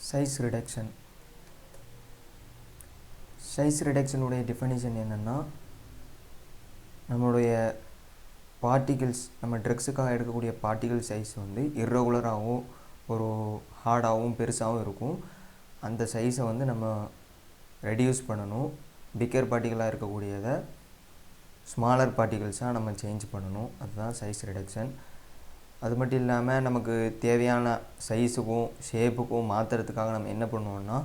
Size reduction. Size ரிடக்ஷனுடைய definition என்னென்னா, நம்மளுடைய particles, நம்ம ட்ரக்ஸுக்காக எடுக்கக்கூடிய பார்ட்டிகிள் சைஸ் வந்து இர்ரெகுலராகவும் ஒரு ஹார்டாகவும் பெருசாகவும் இருக்கும். அந்த சைஸை வந்து நம்ம ரெடியூஸ் பண்ணணும். பிக்கர் பார்ட்டிகளாக இருக்கக்கூடியதை ஸ்மாலர் பார்ட்டிகிள்ஸாக நம்ம சேஞ்ச் பண்ணணும். அதுதான் சைஸ் ரிடக்ஷன். அது மட்டும் இல்லாமல் நமக்கு தேவையான சைஸுக்கும் ஷேப்புக்கும் மாற்றுறதுக்காக நம்ம என்ன பண்ணுவோம்னா,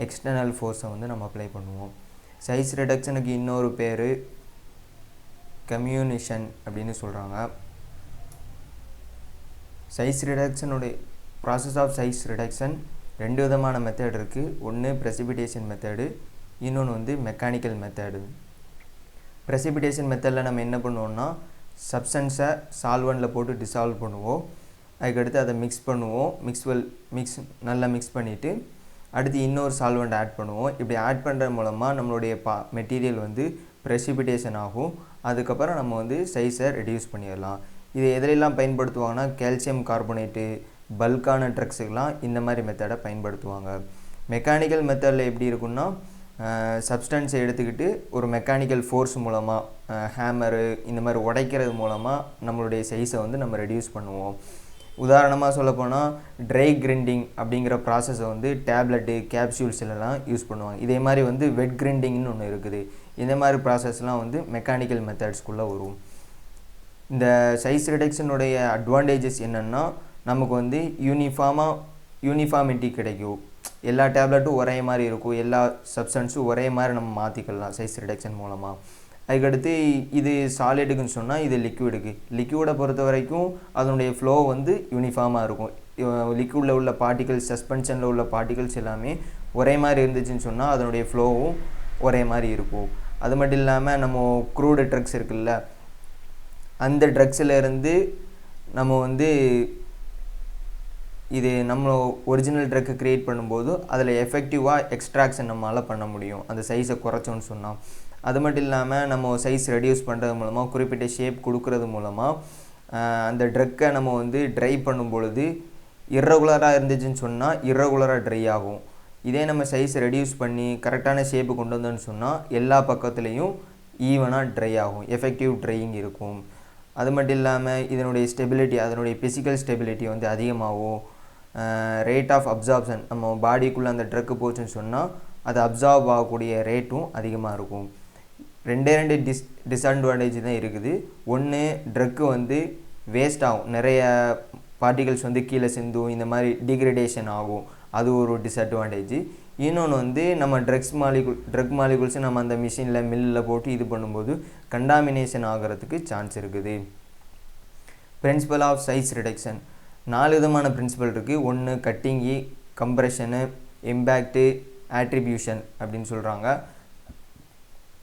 எக்ஸ்டர்னல் ஃபோர்ஸை வந்து நம்ம அப்ளை பண்ணுவோம். சைஸ் ரிடக்ஷனுக்கு இன்னொரு பேர் கம்யூனிஷன் அப்படின்னு சொல்கிறாங்க. சைஸ் ரிடக்ஷனுடைய ப்ராசஸ் ஆஃப் சைஸ் ரிடக்ஷன் ரெண்டு விதமான மெத்தட் இருக்குது. ஒன்று ப்ரெசிபிடேஷன் மெத்தடு, இன்னொன்று வந்து மெக்கானிக்கல் மெத்தடு. ப்ரெசிபிடேஷன் மெத்தடில் நம்ம என்ன பண்ணுவோம்னா, சப்ஸ்டன்ஸை சால்வனில் போட்டு டிசால்வ் பண்ணுவோம். அதுக்கடுத்து அதை மிக்ஸ் பண்ணுவோம். நல்லா மிக்ஸ் பண்ணிவிட்டு அடுத்து இன்னொரு சால்வெண்ட் ஆட் பண்ணுவோம். இப்படி ஆட் பண்ணுறது மூலமாக நம்மளுடைய மெட்டீரியல் வந்து ப்ரெசிபிடேஷன் ஆகும். அதுக்கப்புறம் நம்ம வந்து சைஸை ரெடியூஸ் பண்ணிடலாம். இது எதிலெல்லாம் பயன்படுத்துவாங்கன்னா, கால்சியம் கார்பனேட்டு, பல்கான ட்ரக்ஸுக்கெலாம் இந்த மாதிரி மெத்தடை பயன்படுத்துவாங்க. மெக்கானிக்கல் மெத்தடில் எப்படி இருக்குன்னா, சப்ஸ்டன்ஸை எடுத்துக்கிட்டு ஒரு மெக்கானிக்கல் ஃபோர்ஸ் மூலமாக ஹேமரு இந்த மாதிரி உடைக்கிறது மூலமாக நம்மளுடைய சைஸை வந்து நம்ம ரெடியூஸ் பண்ணுவோம். உதாரணமாக சொல்லப்போனால் ட்ரை கிரைண்டிங் அப்படிங்கிற ப்ராசஸை வந்து டேப்லெட்டு கேப்சூல்ஸ்லாம் யூஸ் பண்ணுவாங்க. இதே மாதிரி வந்து வெட் கிரைண்டிங்னு ஒன்று இருக்குது. இந்த மாதிரி ப்ராசஸ்லாம் வந்து மெக்கானிக்கல் மெத்தட்ஸ்குள்ளே வரும். இந்த சைஸ் ரிடக்ஷனுடைய அட்வான்டேஜஸ் என்னென்னா, நமக்கு வந்து யூனிஃபார்மிட்டி கிடைக்கும். எல்லா டேப்லெட்டும் ஒரே மாதிரி இருக்கும். எல்லா சப்ஸ்டன்ஸும் ஒரே மாதிரி நம்ம மாற்றிக்கலாம் சைஸ் ரிடக்ஷன் மூலமாக. அதுக்கடுத்து இது சாலிடுக்குன்னு சொன்னால் இது லிக்விடை பொறுத்த வரைக்கும் அதனுடைய ஃப்ளோ வந்து யூனிஃபார்மாக இருக்கும். லிக்விடில் உள்ள பார்ட்டிகல்ஸ், சஸ்பென்ஷனில் உள்ள பார்ட்டிகல்ஸ் எல்லாமே ஒரே மாதிரி இருந்துச்சுன்னு சொன்னால் அதனுடைய ஃப்ளோவும் ஒரே மாதிரி இருக்கும். அது மட்டும் இல்லாமல் நம்ம க்ரூடு ட்ரக்ஸ் இருக்குல்ல, அந்த ட்ரக்ஸில் இருந்து நம்ம வந்து இது நம்ம ஒரிஜினல் ட்ரக்கை க்ரியேட் பண்ணும்போது அதில் எஃபெக்டிவாக எக்ஸ்ட்ராக்ஷன் நம்மளால் பண்ண முடியும், அந்த சைஸை குறைச்சோன்னு சொன்னால். அது மட்டும் இல்லாமல் நம்ம சைஸ் ரெடியூஸ் பண்ணுறது மூலமாக, குறிப்பிட்ட ஷேப் கொடுக்கறது மூலமாக அந்த ட்ரக்கை நம்ம வந்து ட்ரை பண்ணும் பொழுது இர்ரெகுலராக இருந்துச்சுன்னு சொன்னால் இர்ரெகுலராக ட்ரை ஆகும். இதே நம்ம சைஸ் ரெடியூஸ் பண்ணி கரெக்டான ஷேப்பு கொண்டு வந்தோன்னு சொன்னால் எல்லா பக்கத்துலேயும் ஈவனாக ட்ரை ஆகும், எஃபெக்டிவ் ட்ரையிங் இருக்கும். அது மட்டும் இல்லாமல் இதனுடைய ஸ்டெபிலிட்டி, அதனுடைய ஃபிசிக்கல் ஸ்டெபிலிட்டி வந்து அதிகமாகும். ரேட் ஆஃப் அப்சார்ப்ஷன், நம்ம பாடிக்குள்ளே அந்த ட்ரக்கு போச்சுன்னு சொன்னால் அது அப்சார்ப் ஆகக்கூடிய ரேட்டும் அதிகமாக இருக்கும். ரெண்டு டிஸ்அட்வான்டேஜ் தான் இருக்குது. ஒன்று, ட்ரக்கு வந்து வேஸ்ட் ஆகும், நிறைய பார்ட்டிகல்ஸ் வந்து கீழே சிந்தும், இந்த மாதிரி டிகிரடேஷன் ஆகும், அது ஒரு டிஸ்அட்வான்டேஜ். இன்னொன்று வந்து நம்ம ட்ரக் மாலிகுல்ஸை நம்ம அந்த மில்லில் போட்டு இது பண்ணும்போது கண்டாமினேஷன் ஆகிறதுக்கு சான்ஸ் இருக்குது. பிரின்சிபல் ஆஃப் சைஸ் ரிடக்ஷன் 4 விதமான பிரின்சிபல் இருக்குது. ஒன்று கட்டிங்கு, கம்ப்ரெஷனு, இம்பேக்டு, ஆட்ரிபியூஷன் அப்படின்னு சொல்கிறாங்க.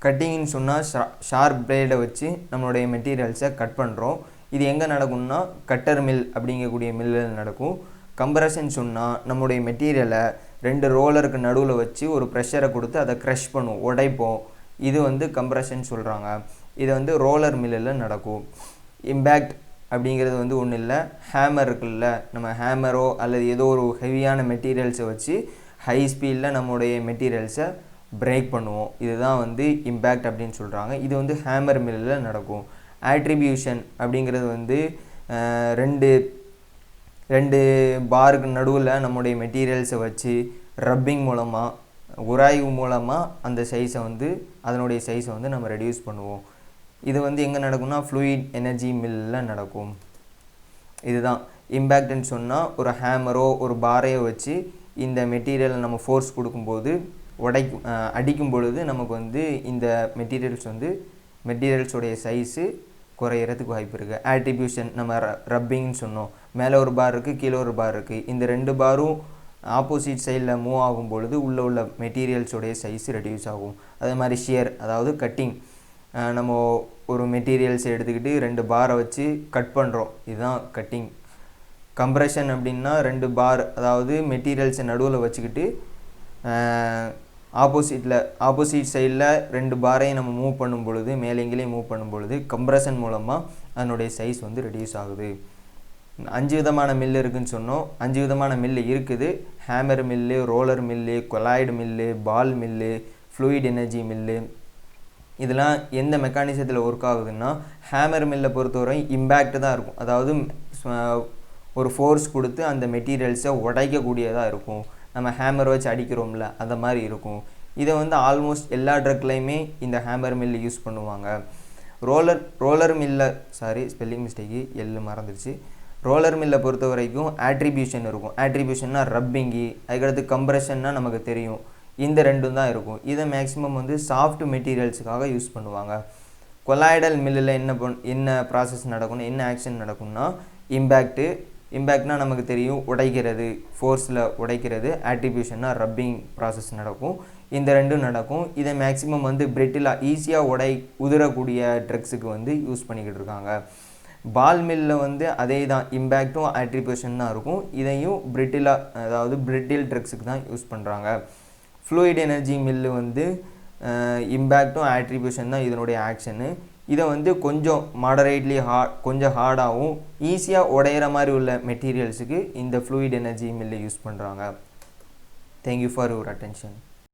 கட்டிங்னு சொன்னால் ஷார்ப் பிளேடை வச்சு நம்மளுடைய மெட்டீரியல்ஸை கட் பண்ணுறோம். இது எங்கே நடக்கும்னா கட்டர் மில் அப்படிங்கக்கூடிய மில்லில் நடக்கும். கம்ப்ரெஷன் சொன்னால் நம்மளுடைய மெட்டீரியலை 2 ரோலருக்கு நடுவில் வச்சு ஒரு ப்ரெஷரை கொடுத்து அதை க்ரஷ் பண்ணுவோம், உடைப்போம். இது வந்து கம்ப்ரெஷன் சொல்கிறாங்க. இது வந்து ரோலர் மில்லில் நடக்கும். இம்பேக்ட் அப்படிங்கிறது வந்து ஒன்றும் இல்லை, ஹேமர் இருக்குல்ல, நம்ம ஹேமரோ அல்லது ஏதோ ஒரு ஹெவியான மெட்டீரியல்ஸை வச்சு ஹை ஸ்பீடில் நம்மளுடைய மெட்டீரியல்ஸை பிரேக் பண்ணுவோம். இதுதான் வந்து இம்பேக்ட் அப்படின்னு சொல்கிறாங்க. இது வந்து ஹேமர் மில்லில் நடக்கும். ஆட்ரிபியூஷன் அப்படிங்கிறது வந்து ரெண்டு பாருக்கு நடுவில் நம்முடைய மெட்டீரியல்ஸை வச்சு ரப்பிங் மூலமாக, உராய்வு மூலமாக அந்த சைஸை வந்து அதனுடைய சைஸை வந்து நம்ம ரெடியூஸ் பண்ணுவோம். இது வந்து எங்கே நடக்கும்னா ஃப்ளூயிட் எனர்ஜி மில்லில் நடக்கும். இதுதான் இம்பேக்ட்னு சொன்னால் ஒரு ஹேமரோ ஒரு பாரையோ வச்சு இந்த மெட்டீரியலை நம்ம ஃபோர்ஸ் கொடுக்கும்போது அடிக்கும் பொழுது நமக்கு வந்து இந்த மெட்டீரியல்ஸோடைய சைஸு குறையிறதுக்கு வாய்ப்பு இருக்குது. ஆட்ரிபியூஷன் நம்ம ரப்பிங்னு சொன்னோம், மேலே ஒரு பார் இருக்குது, கீழே ஒரு பார் இருக்குது. இந்த 2 பாரும் ஆப்போசிட் சைடில் மூவ் ஆகும் பொழுது உள்ள மெட்டீரியல்ஸோடைய சைஸு ரெடியூஸ் ஆகும். அதே மாதிரி ஷியர், அதாவது கட்டிங், நம்ம ஒரு மெட்டீரியல்ஸை எடுத்துக்கிட்டு 2 பாரை வச்சு கட் பண்ணுறோம், இதுதான் கட்டிங். கம்ப்ரெஷன் அப்படின்னா 2 பார், அதாவது மெட்டீரியல்ஸை நடுவில் வச்சுக்கிட்டு ஆப்போசிட் சைடில் 2 பாரையும் நம்ம மூவ் பண்ணும் பொழுது, மேலே எங்கேயும் மூவ் பண்ணும் பொழுது கம்ப்ரெஷன் மூலமாக அதனுடைய சைஸ் வந்து ரெடியூஸ் ஆகுது. 5 விதமான மில் இருக்குன்னு சொன்னோம். 5 விதமான மில் இருக்குது. Hammer mill, roller mill, colloid mill, ball mill, fluid energy mill. இதெல்லாம் எந்த மெக்கானிசத்தில் ஒர்க் ஆகுதுன்னா, ஹேமர் மில்லை பொறுத்தவரை இம்பேக்ட் தான் இருக்கும். அதாவது ஒரு ஃபோர்ஸ் கொடுத்து அந்த மெட்டீரியல்ஸை உடைக்கக்கூடியதாக இருக்கும். நம்ம ஹேமர் வச்சு அடிக்கிறோம்ல, அந்த மாதிரி இருக்கும். இதை வந்து ஆல்மோஸ்ட் எல்லா ட்ரக்லையுமே இந்த ஹேமர் மில்லு யூஸ் பண்ணுவாங்க. ரோலர் மில்லை ஸ்பெல்லிங் மிஸ்டேக்கு எள்ளு மறந்துடுச்சு. ரோலர் மில்லை பொறுத்த வரைக்கும் ஆட்ரிபியூஷன் இருக்கும். ஆட்ரிபியூஷன்னா ரப்பிங்கி, அதுக்கடுத்து கம்ப்ரெஷன்னா நமக்கு தெரியும். இந்த ரெண்டும் தான் இருக்கும். இதை மேக்ஸிமம் வந்து சாஃப்ட் மெட்டீரியல்ஸுக்காக யூஸ் பண்ணுவாங்க. கொலாய்டல் மில்லில் என்ன ப்ராசஸ் நடக்கணும், என்ன ஆக்ஷன் நடக்கும்னா, இம்பேக்ட்னா நமக்கு தெரியும், உடைக்கிறது, ஃபோர்ஸில் உடைக்கிறது. ஆட்ரிபியூஷன்னா ரப்பிங் ப்ராசஸ் நடக்கும். இந்த ரெண்டும் நடக்கும். இதை மேக்ஸிமம் வந்து பிரிட்டிலாக ஈஸியாக உதிரக்கூடிய ட்ரக்ஸுக்கு வந்து யூஸ் பண்ணிக்கிட்டு இருக்காங்க. பால் மில்லில் வந்து அதே தான், இம்பேக்டும் ஆட்ரிபியூஷன் தான் இருக்கும். இதையும் அதாவது பிரிட்டில் ட்ரக்ஸுக்கு தான் யூஸ் பண்ணுறாங்க. ஃப்ளூயிட் எனர்ஜி மில்லு வந்து இம்பேக்டும் ஆட்ரிபியூஷன் தான் இதனுடைய ஆக்ஷனு. இதை வந்து கொஞ்சம் மாடரேட்லி கொஞ்சம் ஹார்டாகவும் ஈஸியாக உடையிற மாதிரி உள்ள மெட்டீரியல்ஸுக்கு இந்த ஃப்ளூயிட் எனர்ஜி மில்லை யூஸ் பண்ணுறாங்க. Thank you for your attention.